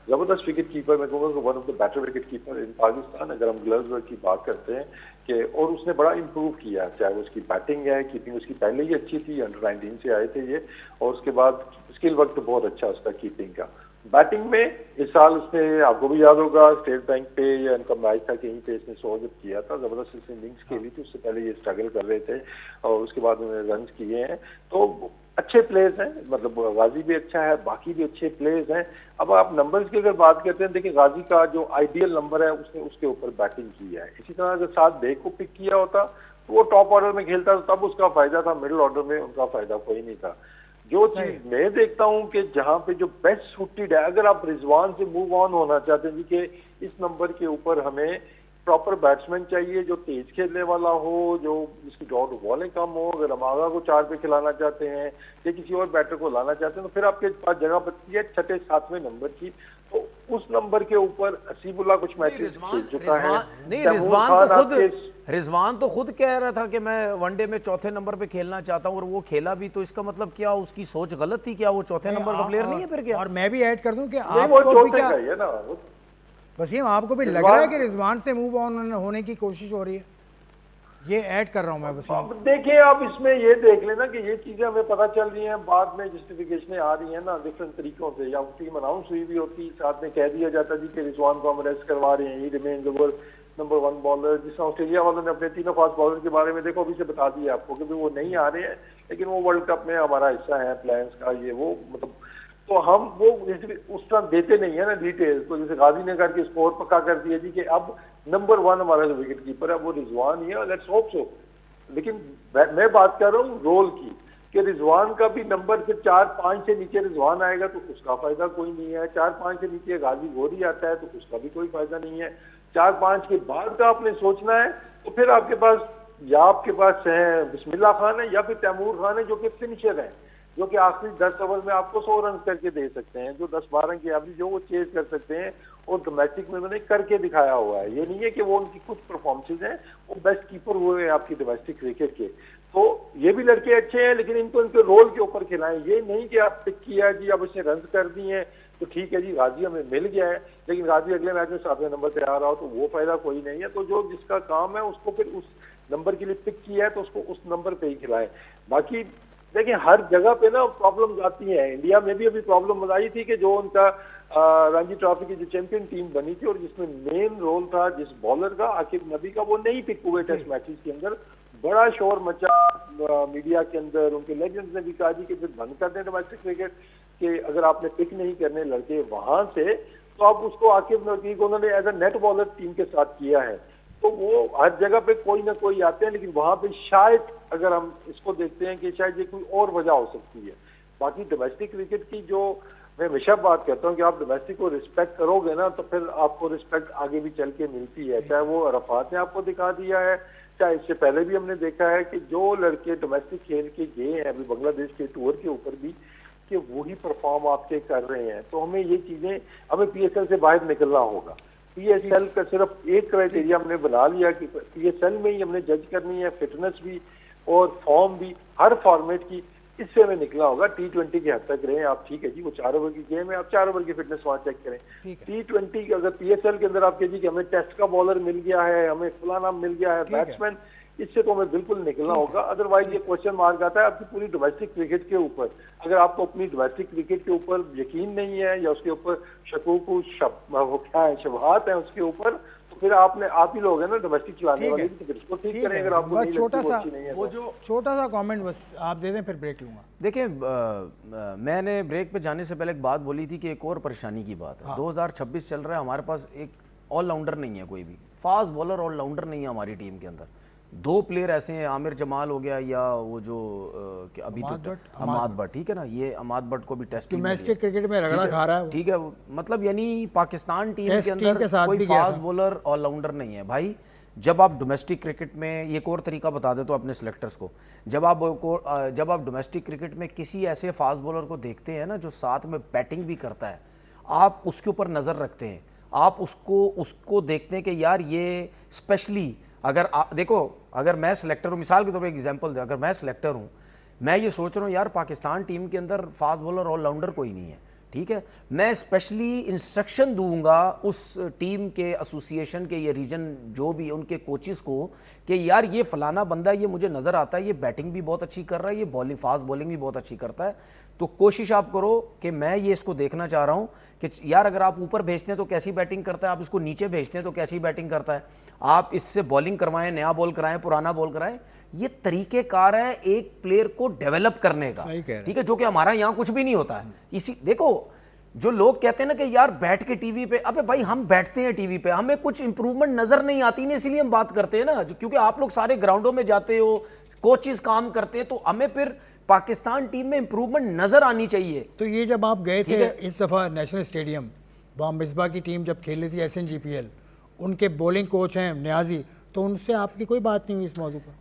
जबरदस्त विकेट कीपर, मैं कहूँगा one of the better wicket keeper in Pakistan, अगर हम ग्लव्स वर्क की बात करते हैं कि, और उसने बड़ा इंप्रूव किया, चाहे उसकी बैटिंग है, कीपिंग उसकी पहले ही अच्छी थी, अंडर 19 से आए थे ये, और उसके बाद स्किल वर्क तो बहुत अच्छा उसका कीपिंग का। बैटिंग में इस साल उसने, आपको भी याद होगा, स्टेट बैंक पे या इनका मैच था कहीं पे, इसने 100 जब किया था, जबरदस्त इसने इनिंग्स खेली थी। उससे पहले ये स्ट्रगल कर रहे थे और उसके बाद उन्होंने रन किए हैं। तो अच्छे प्लेयर्स हैं, मतलब गाजी भी अच्छा है, बाकी भी अच्छे प्लेयर्स हैं। अब आप नंबर्स की अगर बात करते हैं, देखिए गाजी का जो आइडियल नंबर है उसने उसके ऊपर बैटिंग की है। इसी तरह अगर साथ बेग को पिक किया होता तो वो टॉप ऑर्डर में खेलता तो तब उसका फायदा था, मिडिल ऑर्डर में उनका फायदा कोई नहीं था। जो चीज मैं देखता हूं कि जहां पे जो बेस्ट सूटेड है, अगर आप रिजवान से मूव ऑन होना चाहते हैं कि इस नंबर के ऊपर हमें प्रॉपर बैट्समैन चाहिए जो तेज खेलने वाला हो, जो जिसकी डॉट बॉलें कम हो, अगर हम आगा को 4 पे खिलाना चाहते हैं या किसी और बैटर को लाना चाहते हैं, तो फिर आपके पास जगह बचती है 6, 7वें नंबर की। तो उस नंबर के ऊपर हसीबुल्ला कुछ मैचेस खेल चुका है। नहीं, रिजवान तो खुद कह रहा था कि मैं वनडे में 4थे नंबर पे खेलना चाहता हूं, और वो खेला भी। तो इसका मतलब क्या, उसकी सोच गलत थी क्या? वो 4थे नंबर का प्लेयर नहीं है फिर क्या? और मैं भी ऐड कर दूं कि आपको भी क्या है ना, वसीम, आपको भी लग रहा है कि रिजवान से मूव ऑन होने की कोशिश हो रही है? ये ऐड कर रहा हूँ मैं वसीम। अब देखिए, आप इसमें ये देख लेना कि ये चीजें हमें पता चल रही हैं, बाद में जस्टिफिकेशन आ रही है ना डिफरेंट तरीकों से, या टीम अनाउंस हुई भी होती, साथ में कह दिया जाता जी कि रिजवान को हम अरेस्ट करवा रहे हैं, ही रिमेन नंबर 1 बॉलर। जिस ऑस्ट्रेलिया वालों ने अपने तीनों फास्ट बॉलर के बारे में देखो अभी से बता दिया आपको कि वो नहीं आ रहे हैं, लेकिन वो वर्ल्ड कप में हमारा हिस्सा है प्लान्स का, ये वो मतलब। तो हम वो उस तरह देते नहीं है ना डिटेल्स। तो जैसे गाजी ने करके स्कोर पक्का कर दिया जी कि अब नंबर 1 हमारा जो विकेट कीपर है वो रिजवान ही है, लेट्स होप सो। लेकिन मैं बात कर रहा हूँ रोल की, कि रिजवान का भी नंबर फिर 4-5 से नीचे रिजवान आएगा तो उसका फायदा कोई नहीं है, 4-5 से नीचे गाजी गोरी आता है तो उसका भी कोई फायदा नहीं है, 4-5 के बाद का आपने सोचना है। तो फिर आपके पास है बिस्मिल्लाह खान है या फिर तैमूर खान है, जो कि फिनिशर है, जो कि आखिरी 10 ओवर में आपको 100 रन करके दे सकते हैं, जो 10-12 की एवरेज जो वो चेज कर सकते हैं, और डोमेस्टिक में उन्होंने करके दिखाया हुआ है। ये नहीं है कि वो उनकी कुछ परफॉर्मेंसेज हैं, वो बेस्ट कीपर हुए हैं आपकी डोमेस्टिक क्रिकेट के। तो ये भी लड़के अच्छे हैं, लेकिन इनको इनके रोल के ऊपर खिलाएं। ये नहीं कि आप पिक किया जी अब इसने रन कर दिए हैं तो ठीक है जी गाजी हमें मिल गया है, लेकिन गाजी अगले मैच में 7वें नंबर पे आ रहा हो तो वो फायदा कोई नहीं है। तो जो जिसका काम है उसको फिर उस नंबर के लिए पिक किया है तो उसको उस नंबर पे ही खिलाएं। बाकी देखिए, हर जगह पे ना प्रॉब्लम्स आती हैं। इंडिया में भी अभी प्रॉब्लम आई थी कि जो उनका रणजी ट्रॉफी की जो चैंपियन टीम बनी थी और जिसमें मेन रोल था जिस बॉलर का, आकिब नबी का, वो नहीं पिक हुए टेस्ट मैचेस के अंदर। बड़ा शोर मचा मीडिया के अंदर, उनके लेजेंड्स ने भी कहा जी कि फिर बंद कर दें डोमेस्टिक क्रिकेट, कि अगर आपने पिक नहीं करने लड़के वहां से तो आप उसको आकिब नबी को उन्होंने as a net bowler team के साथ किया है। तो वो हर जगह पे कोई ना कोई आते हैं, लेकिन वहां पे शायद अगर हम इसको देखते हैं कि शायद ये कोई और वजह हो सकती है। बाकी डोमेस्टिक क्रिकेट की जो मैं हमेशा बात करता हूँ कि आप डोमेस्टिक को रिस्पेक्ट करोगे ना तो फिर आपको रिस्पेक्ट आगे भी चल के मिलती है। चाहे वो अरफात ने आपको दिखा दिया है, चाहे इससे पहले भी हमने देखा है कि जो लड़के डोमेस्टिक खेल के गए हैं अभी बांग्लादेश के टूर के ऊपर भी, कि वही परफॉर्म आपके कर रहे हैं। तो हमें ये चीजें, हमें पीएसएल से बाहर निकलना होगा। पीएसएल का सिर्फ एक क्राइटेरिया हमने बना लिया कि पीएसएल में ही हमने जज करनी है, फिटनेस भी और फॉर्म भी हर फॉर्मेट की। इससे हमें निकलना होगा। T20 की हद तक रहें आप, ठीक है जी, वो 4 ओवर की गेम है, आप 4 ओवर की फिटनेस वहां चेक करें। T20 अगर पीएसएल के अंदर आप कहिए कि हमें टेस्ट का बॉलर मिल गया है, हमें फलाना मिल गया है बैट्समैन, इससे तो हमें बिल्कुल निकलना होगा। अदरवाइज ये क्वेश्चन मार्क आता है आपकी पूरी डोमेस्टिक क्रिकेट के ऊपर। अगर आपको अपनी डोमेस्टिक क्रिकेट के ऊपर यकीन नहीं है या उसके ऊपर शबहात है उसके ऊपर, तो फिर आप ही लोग हैं ना डोमेस्टिक चलाने वाले, तो फिर इसको ठीक करें। अगर आपको नहीं लगती वो अच्छी नहीं है, वो जो छोटा सा कमेंट बस आप दे दें, फिर ब्रेक लूंगा। देखिए, मैंने ब्रेक पे जाने से पहले एक बात बोली थी कि एक और परेशानी की बात है। 2026 चल रहा है, हमारे पास एक ऑलराउंडर नहीं है, कोई भी फास्ट बॉलर ऑलराउंडर नहीं है हमारी टीम के अंदर। 2 प्लेयर ऐसे हैं, आमिर जमाल हो गया या वो जो अभी तो अमाद भट्ट, ठीक है ना, ये अमाद भट्ट को भी टेस्ट डोमेस्टिक क्रिकेट में रगड़ा खा रहा है, ठीक है। मतलब यानी पाकिस्तान टीम के अंदर कोई फास्ट बॉलर ऑलराउंडर नहीं है भाई। जब आप डोमेस्टिक क्रिकेट में, एक और तरीका बता देता हूं अपने सिलेक्टर्स को, जब आप डोमेस्टिक क्रिकेट में किसी ऐसे फास्ट बॉलर को देखते हैं ना जो साथ में बैटिंग भी करता है, आप उसके ऊपर नज़र रखते हैं, आप उसको देखते हैं कि यार ये स्पेशली अगर देखो, अगर मैं सिलेक्टर हूँ, मिसाल के तौर पर एक एग्जांपल दे, अगर मैं सिलेक्टर हूँ, मैं ये सोच रहा हूँ यार पाकिस्तान टीम के अंदर फास्ट बॉलर ऑलराउंडर कोई नहीं है, ठीक है, मैं स्पेशली इंस्ट्रक्शन दूंगा उस टीम के एसोसिएशन के या रीजन जो भी उनके कोचेस को कि यार ये फलाना बंदा, ये मुझे नज़र आता है, ये बैटिंग भी बहुत अच्छी कर रहा है, ये बॉलिंग फास्ट बॉलिंग भी बहुत अच्छी करता है, तो कोशिश आप करो कि मैं ये इसको देखना चाह रहा हूँ कि यार अगर आप ऊपर भेजते हैं तो कैसी बैटिंग करता है, आप इसको नीचे भेजते हैं तो कैसी बैटिंग करता है, आप इससे बॉलिंग करवाएं, नया बॉल कराएं, पुराना बॉल कराएं। ये तरीकेकार है एक प्लेयर को डेवलप करने का, ठीक है, जो कि हमारा यहाँ कुछ भी नहीं होता है। इसी देखो, जो लोग कहते हैं ना कि यार बैठ के टीवी पे, अबे भाई हम बैठते हैं टीवी पे, हमें कुछ इंप्रूवमेंट नजर नहीं आती ना, इसलिए हम बात करते हैं ना, क्योंकि आप लोग सारे ग्राउंडों में जाते हो, कोचेस काम करते हैं, तो हमें फिर पाकिस्तान टीम में इंप्रूवमेंट नजर आनी चाहिए। तो ये जब आप गए थे इस दफा नेशनल स्टेडियम, वहाँ मिसबा की टीम जब खेल रही थी SNGPL, उनके बॉलिंग कोच हैं न्याजी, तो उनसे आपकी कोई बात नहीं हुई इस मौजू पर?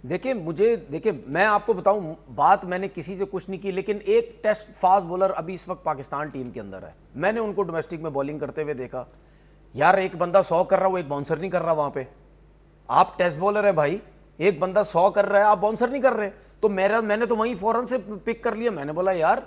देखिए मैं आपको बताऊं, बात मैंने किसी से कुछ नहीं की, लेकिन एक टेस्ट फास्ट बॉलर अभी इस वक्त पाकिस्तान टीम के अंदर है, मैंने उनको डोमेस्टिक में बॉलिंग करते हुए देखा। यार एक बंदा 100 कर रहा है, वो एक बाउंसर नहीं कर रहा वहां पे। आप टेस्ट बॉलर है भाई, एक बंदा 100 कर रहा है, आप बाउंसर नहीं कर रहे, तो मैंने तो वहीं फौरन से पिक कर लिया। मैंने बोला यार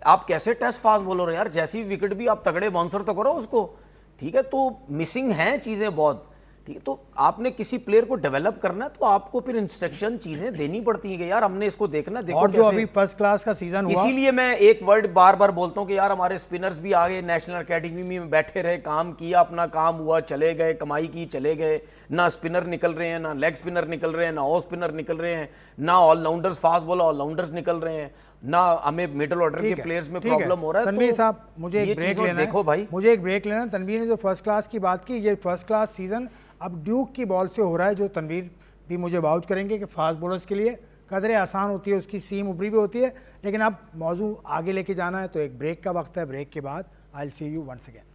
आप कैसे टेस्ट फास्ट बॉलर हो यार, जैसी विकेट भी आप तगड़े बाउंसर तो करो उसको, ठीक है। तो मिसिंग हैं चीजें बहुत, ठीक है, तो आपने किसी प्लेयर को डेवलप करना है तो आपको फिर इंस्ट्रक्शन चीजें देनी पड़ती हैं कि यार हमने इसको देखना, देखो और जो कैसे। अभी फर्स्ट क्लास का सीजन हुआ, इसीलिए मैं एक वर्ड बार बार बोलता हूं कि यार हमारे स्पिनर्स भी आगे नेशनल अकेडमी में बैठे रहे, काम किया, अपना काम हुआ, चले गए, कमाई की, चले गए। ना स्पिनर निकल रहे हैं, ना लेग स्पिनर निकल रहे हैं, ना ऑफ स्पिनर निकल रहे हैं, ना ऑलराउंडर्स फास्ट बॉलर ऑलराउंडर्स निकल रहे हैं, ना हमें मिडिल ऑर्डर के प्लेयर्स में प्रॉब्लम हो रहा है। तनवीर तो साहब मुझे ये एक ब्रेक चीज़ों लेना है, देखो भाई, मुझे एक ब्रेक लेना है। तनवीर ने जो फर्स्ट क्लास की बात की, ये फर्स्ट क्लास सीजन अब ड्यूक की बॉल से हो रहा है, जो तनवीर भी मुझे वाउच करेंगे कि फास्ट बॉलर्स के लिए कदरे आसान होती है, उसकी सीम ऊपरी भी होती है। लेकिन अब मौजू आगे लेके जाना है तो एक ब्रेक का वक्त है। ब्रेक के बाद I will see you once again.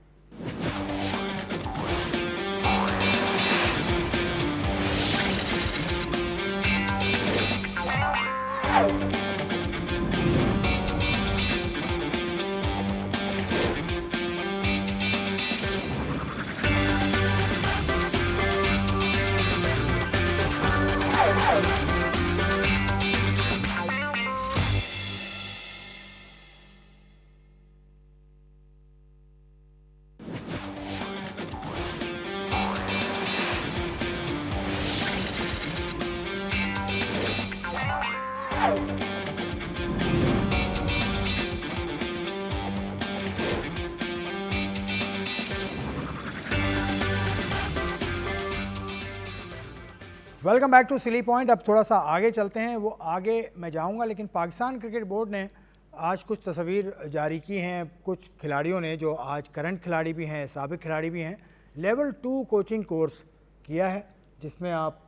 Welcome back to silly point. अब थोड़ा सा आगे चलते हैं, वो आगे मैं जाऊंगा, लेकिन पाकिस्तान क्रिकेट बोर्ड ने आज कुछ तस्वीर जारी की हैं कुछ खिलाड़ियों ने, जो आज करंट खिलाड़ी भी हैं, साबिक खिलाड़ी भी हैं। लेवल 2 कोचिंग कोर्स किया है, जिसमें आप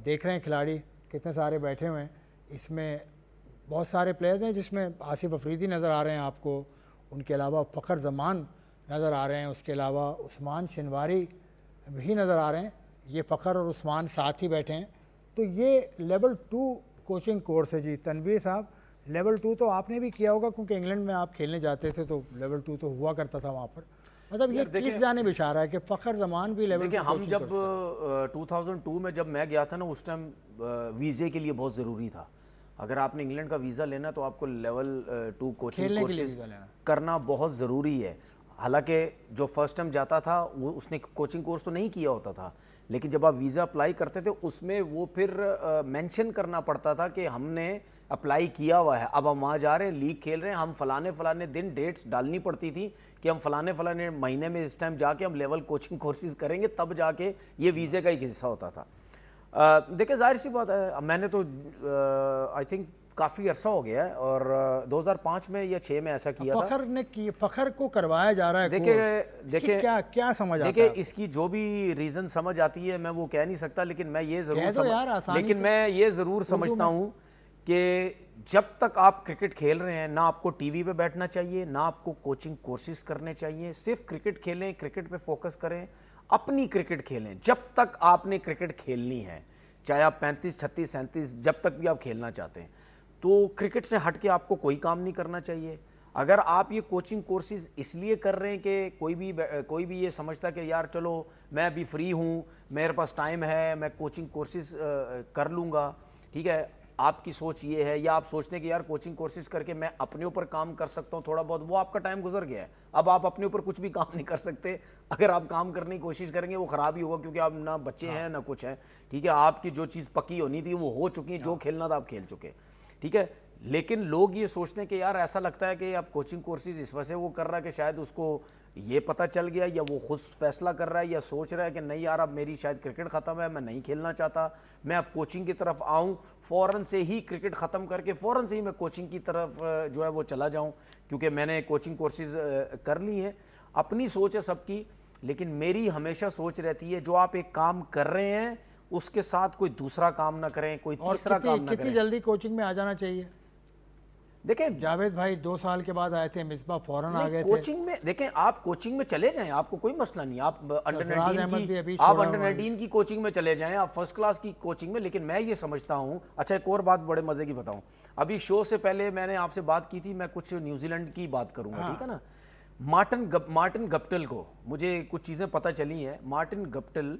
देख रहे हैं खिलाड़ी कितने सारे बैठे हुए हैं। इसमें बहुत सारे प्लेयर्स हैं, जिसमें आसिफ अफरीदी नज़र आ रहे हैं आपको, उनके अलावा फ़खर जमान नज़र आ रहे हैं, उसके अलावा उस्मान शनवारी भी नज़र आ रहे हैं। ये फ़खर और उस्मान साथ ही बैठे हैं। तो ये लेवल 2 कोचिंग कोर्स है जी। तनवीर साहब, लेवल 2 तो आपने भी किया होगा, क्योंकि इंग्लैंड में आप खेलने जाते थे तो लेवल 2 तो हुआ करता था वहाँ पर। मतलब ये किस जाने इशारा है कि फ़खर जमान भी लेवल 2 हम जब 2002 में जब मैं गया था ना, उस टाइम वीज़े के लिए बहुत ज़रूरी था। अगर आपने इंग्लैंड का वीज़ा लेना तो आपको लेवल 2 कोचिंग कोर्सेज करना बहुत ज़रूरी है। हालांकि जो फर्स्ट टाइम जाता था वो उसने कोचिंग कोर्स तो नहीं किया होता था, लेकिन जब आप वीज़ा अप्लाई करते थे उसमें वो फिर मेंशन करना पड़ता था कि हमने अप्लाई किया हुआ है, अब हम वहाँ जा रहे हैं, लीग खेल रहे हैं, हम फलाने फलाने दिन डेट्स डालनी पड़ती थी कि हम फलाने फलाने महीने में इस टाइम जाके हम लेवल कोचिंग कोर्सेज करेंगे, तब जाके ये वीज़े का एक हिस्सा होता था। देखिए जाहिर सी बात है, मैंने तो आई थिंक काफ़ी अरसा हो गया है, और 2005 में या 6 में ऐसा किया था। फ़खर ने की, फ़खर को करवाया जा रहा है। देखिए क्या क्या समझ आता है? देखिए इसकी जो भी रीज़न समझ आती है मैं वो कह नहीं सकता, लेकिन मैं ये ज़रूर समझता हूँ कि जब तक आप क्रिकेट खेल रहे हैं, ना आपको टीवी पे बैठना चाहिए, ना आपको कोचिंग कोर्सेज करने चाहिए। सिर्फ क्रिकेट खेलें, क्रिकेट पे फोकस करें, अपनी क्रिकेट खेलें। जब तक आपने क्रिकेट खेलनी है, चाहे आप 35, 36, 37 जब तक भी आप खेलना चाहते हैं, तो क्रिकेट से हट के आपको कोई काम नहीं करना चाहिए। अगर आप ये कोचिंग कोर्सेज इसलिए कर रहे हैं कि कोई भी ये समझता है कि यार चलो मैं अभी फ्री हूँ, मेरे पास टाइम है, मैं कोचिंग कोर्सेज कर लूँगा, ठीक है, आपकी सोच ये है। या आप सोचते हैं कि यार कोचिंग कोर्सेज करके मैं अपने ऊपर काम कर सकता हूँ थोड़ा बहुत, वो आपका टाइम गुजर गया है, अब आप अपने ऊपर कुछ भी काम नहीं कर सकते। अगर आप काम करने की कोशिश करेंगे वो ख़राब ही होगा, क्योंकि आप ना बच्चे हैं ना कुछ है, ठीक है। आपकी जो चीज़ पक्की होनी थी वो हो चुकी है, जो खेलना था आप खेल चुके, ठीक है। लेकिन लोग ये सोचते हैं कि यार ऐसा लगता है कि आप कोचिंग कोर्सेज इस वजह से वो कर रहा है कि शायद उसको ये पता चल गया, या वो खुद फैसला कर रहा है, या सोच रहा है कि नहीं यार अब मेरी शायद क्रिकेट ख़त्म है, मैं नहीं खेलना चाहता, मैं अब कोचिंग की तरफ आऊँ, फ़ौरन से ही क्रिकेट ख़त्म करके फ़ौरन से ही मैं कोचिंग की तरफ जो है वो चला जाऊँ, क्योंकि मैंने कोचिंग कोर्सेज कर ली है। अपनी सोच है सबकी, लेकिन मेरी हमेशा सोच रहती है जो आप एक काम कर रहे हैं उसके साथ कोई दूसरा काम ना करें, कोई तीसरा काम ना करें। कितनी जल्दी कोचिंग में आ जाना चाहिए? देखें जावेद भाई 2 साल के बाद आए थे, मिसबा फौरन आ गए थे कोचिंग में। देखें आप कोचिंग में चले जाएं, आपको कोई मसला नहीं, आप अंडर 19 की कोचिंग में चले जाएं, आप फर्स्ट क्लास की कोचिंग में। लेकिन मैं ये समझता हूं, अच्छा एक और बात बड़े मजे की बताऊं, अभी शो से पहले मैंने आपसे बात की थी, मैं कुछ न्यूजीलैंड की बात करूंगा, ठीक है ना। मार्टिन गप्टिल को मुझे कुछ चीजें पता चली हैं। मार्टिन गप्टिल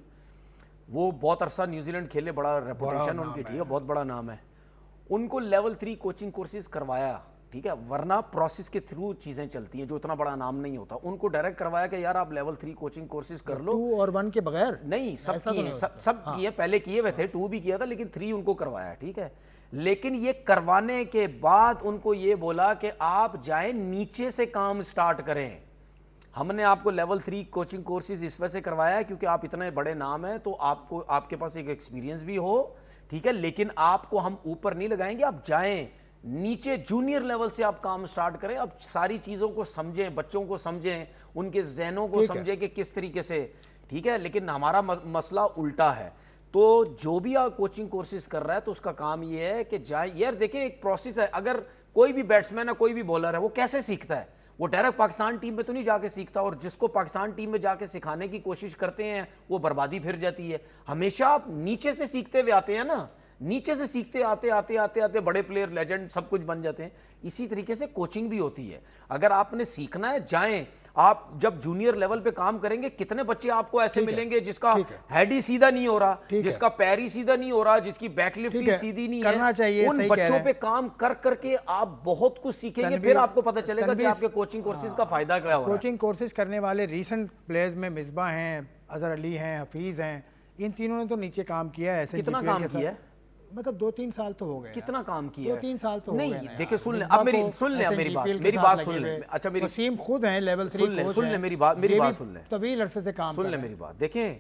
वो बहुत अरसा न्यूजीलैंड खेले, बड़ा रेपुटेशन उनकी, ठीक है, बहुत बड़ा नाम है। उनको लेवल 3 कोचिंग कोर्सेज करवाया, ठीक है, वरना प्रोसेस के थ्रू चीजें चलती हैं, जो इतना बड़ा नाम नहीं होता। उनको डायरेक्ट करवाया कि यार आप लेवल 3 कोचिंग कोर्सेज कर लो। 2 और 1 के बगैर नहीं, सब ऐसा तो किए नहीं हैं, होता। सब किए, पहले किए हुए थे, 2 भी किया था, लेकिन 3 उनको करवाया, ठीक है। लेकिन ये करवाने के बाद उनको ये बोला कि आप जाएं नीचे से काम स्टार्ट करें। हमने आपको लेवल 3 कोचिंग कोर्सेज इस वजह से करवाया है क्योंकि आप इतने बड़े नाम हैं, तो आपको, आपके पास एक एक्सपीरियंस भी हो, ठीक है, लेकिन आपको हम ऊपर नहीं लगाएंगे, आप जाएं नीचे जूनियर लेवल से आप काम स्टार्ट करें। अब सारी चीजों को समझें, बच्चों को समझें, उनके जहनों को समझें कि किस तरीके से, ठीक है। लेकिन हमारा मसला उल्टा है। तो जो भी आप कोचिंग कोर्सेज कर रहा है तो उसका काम ये है कि जाए, यार देखिए एक प्रोसेस है। अगर कोई भी बैट्समैन है, कोई भी बॉलर है, वो कैसे सीखता है? वो डायरेक्ट पाकिस्तान टीम में तो नहीं जाके सीखता, और जिसको पाकिस्तान टीम में जाके सिखाने की कोशिश करते हैं वो बर्बादी फिर जाती है। हमेशा आप नीचे से सीखते हुए आते हैं ना, नीचे से सीखते आते आते आते आते बड़े प्लेयर, लेजेंड सब कुछ बन जाते हैं। इसी तरीके से कोचिंग भी होती है। अगर आपने सीखना है, जाएं। आप जब जूनियर लेवल पे काम करेंगे, कितने बच्चे आपको ऐसे मिलेंगे जिसका हेड ही सीधा नहीं हो रहा, जिसका पैर ही सीधा नहीं हो रहा, जिसकी बैकलिफ्ट ही सीधी नहीं करना है। चाहिए, उन बच्चों पे काम कर करके आप बहुत कुछ सीखेंगे, फिर आपको पता चलेगा कि आपके कोचिंग कोर्सेज का फायदा क्या हो रहा है। कोचिंग कोर्सेज करने वाले रीसेंट प्लेयर्स में मिसबा हैं, अजहर अली हैं, हफीज हैं, इन तीनों ने तो नीचे काम किया है। कितना काम किया है? मतलब 2-3 साल तो हो गए। कितना काम किया? 2-3 साल तो नहीं, हो गए। देखिए सुन ले, अब मेरी मेरी बात सुन ले। अच्छा, मेरी वसीम खुद हैं लेवल 3 कोच, सुन ले मेरी बात सुन ले, तवील अरसे से काम सुन ले मेरी बात। देखें,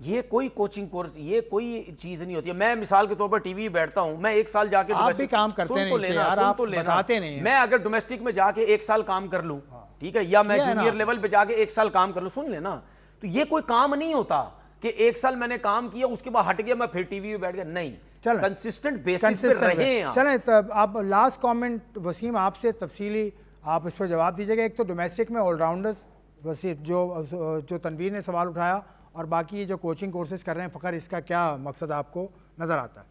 ये कोई कोचिंग कोर्स, ये कोई चीज नहीं होती है। मैं मिसाल के तौर पर टीवी बैठता हूं, मैं 1 साल जाके आप भी काम करते हैं यार, आप बताते नहीं। मैं अगर डोमेस्टिक में जाके 1 साल काम कर लूं, ठीक है, या मैं जूनियर लेवल पे जाके 1 साल काम कर लूं, सुन लेना, तो ये कोई काम नहीं होता कि 1 साल मैंने काम किया, उसके बाद हट गया, मैं फिर टीवी में बैठ गया। नहीं, कंसिस्टेंट बेसिस पे रहे हैं आप। चलें, तब आप लास्ट कमेंट वसीम आपसे तफसीली आप इस पर जवाब दीजिएगा। एक तो डोमेस्टिक में ऑलराउंडर्स, वसीम जो तनवीर ने सवाल उठाया, और बाकी ये जो कोचिंग कोर्सेज कर रहे हैं फ़खर, इसका क्या मकसद आपको नज़र आता है?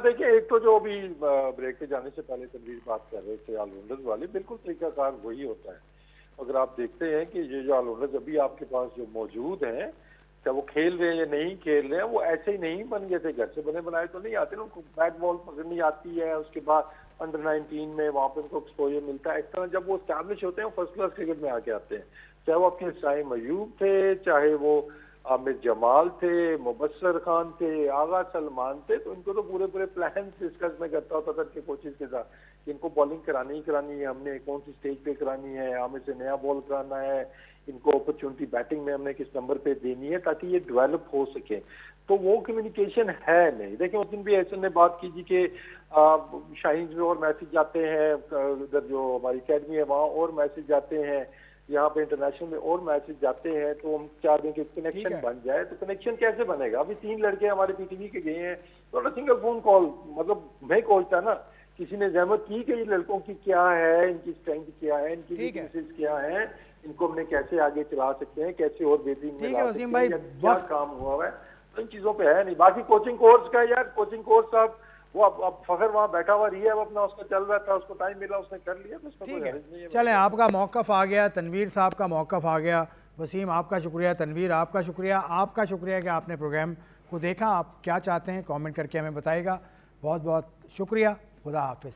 देखिए, एक तो जो अभी ब्रेक पे जाने से पहले तनवीर बात कर रहे थे ऑलराउंडर्स वाली, बिल्कुल तरीकाकार वही होता है। अगर आप देखते हैं कि ये जो ऑलराउंडर्स अभी आपके पास जो मौजूद हैं, क्या वो खेल रहे हैं या नहीं खेल रहे हैं, वो ऐसे ही नहीं बन गए थे, घर से बने बनाए तो नहीं आते ना। उनको बैट बॉल पकड़नी आती है, उसके बाद अंडर 19 में वहाँ पे उनको एक्सपोजर मिलता है। इस तरह जब वो स्टैब्लिश होते हैं, फर्स्ट क्लास क्रिकेट में आके आते हैं। चाहे वो आपके साइम अयूब थे, चाहे वो आमिर जमाल थे, मुबस्सर खान थे, आगा सलमान थे, तो इनको तो पूरे पूरे प्लान डिस्कस में करता होता था कि कोचेज के साथ, इनको बॉलिंग करानी ही करानी है, हमने कौन सी स्टेज पे करानी है, आमिर से नया बॉल कराना है, इनको अपॉर्चुनिटी बैटिंग में हमने किस नंबर पे देनी है ताकि ये डेवलप हो सके। तो वो कम्युनिकेशन है नहीं। देखिए, उस दिन भी ऐसे ने बात की जी कि शाहीन में और मैसेज जाते हैं, उधर जो हमारी अकेडमी है वहाँ और मैसेज जाते हैं, यहाँ पे इंटरनेशनल में और मैसेज जाते हैं, तो हम चाहते हैं कि कनेक्शन बन जाए। तो कनेक्शन कैसे बनेगा? अभी 3 लड़के हमारे पीटीवी के गए हैं, तो सिंगल फोन कॉल, मतलब मैं कोचता ना, किसी ने जहमत की कि ये लड़कों की क्या है, इनकी स्ट्रेंथ क्या है, इनकी वीकनेसेस क्या है, इनको हमने कैसे आगे चला सकते हैं, कैसे और बेहतरीन में ला सकते हैं, क्या काम हुआ है, तो इन चीजों पे है नहीं। बाकी कोचिंग कोर्स का, यार कोचिंग कोर्स साहब वो अब फखर वहाँ बैठा हुआ रही है, अब अपना उसका चल रहा था, उसको टाइम मिला, उसने कर लिया, तो उसका कोई हर्ज नहीं है। चलें, आपका मौक़िफ़ आ गया, तनवीर साहब का मौक़िफ़ आ गया। वसीम आपका शुक्रिया, तनवीर आपका शुक्रिया, आपका शुक्रिया कि आपने प्रोग्राम को देखा। आप क्या चाहते हैं कमेंट करके हमें बताइएगा। बहुत बहुत शुक्रिया, खुदा हाफिज़।